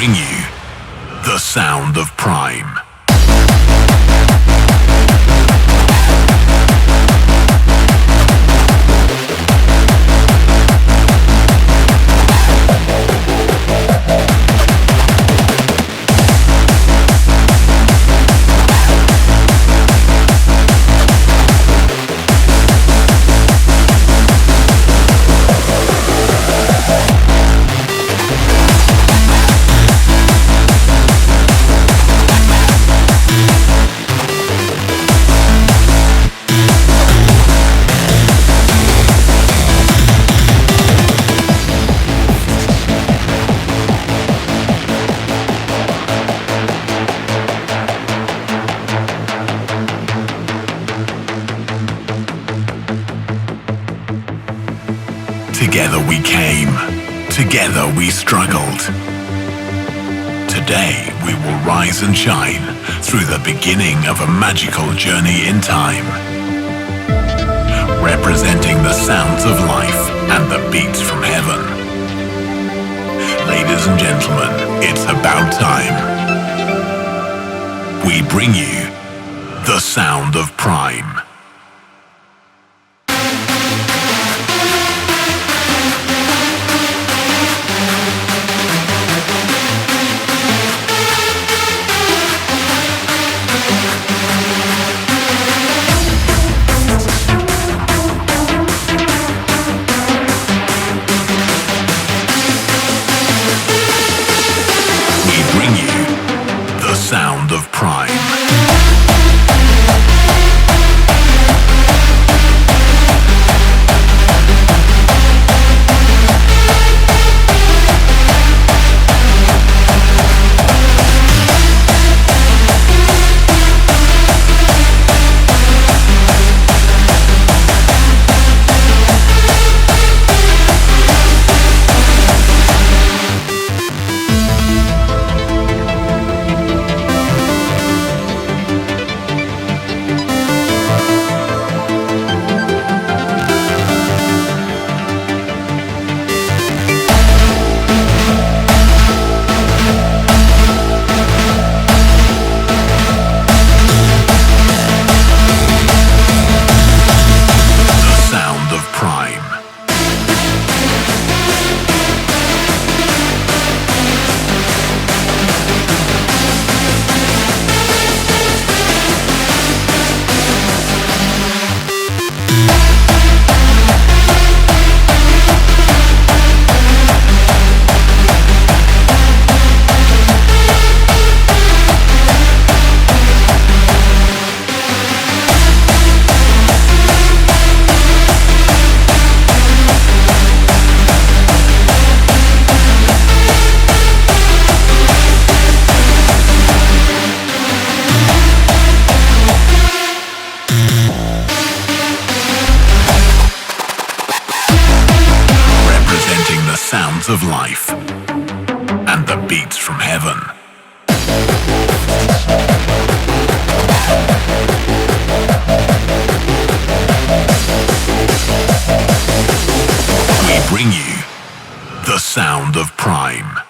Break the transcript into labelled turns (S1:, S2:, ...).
S1: bring you the sound of Pryme. Together we came, together we struggled. Today we will rise and shine through the beginning of a magical journey in time. Representing the sounds of life and the beats from heaven. Ladies and gentlemen, it's about time. We bring you the sound of Pryme. Sound of Pryme. Sounds of life and the beats from heaven. We bring you the sound of Pryme.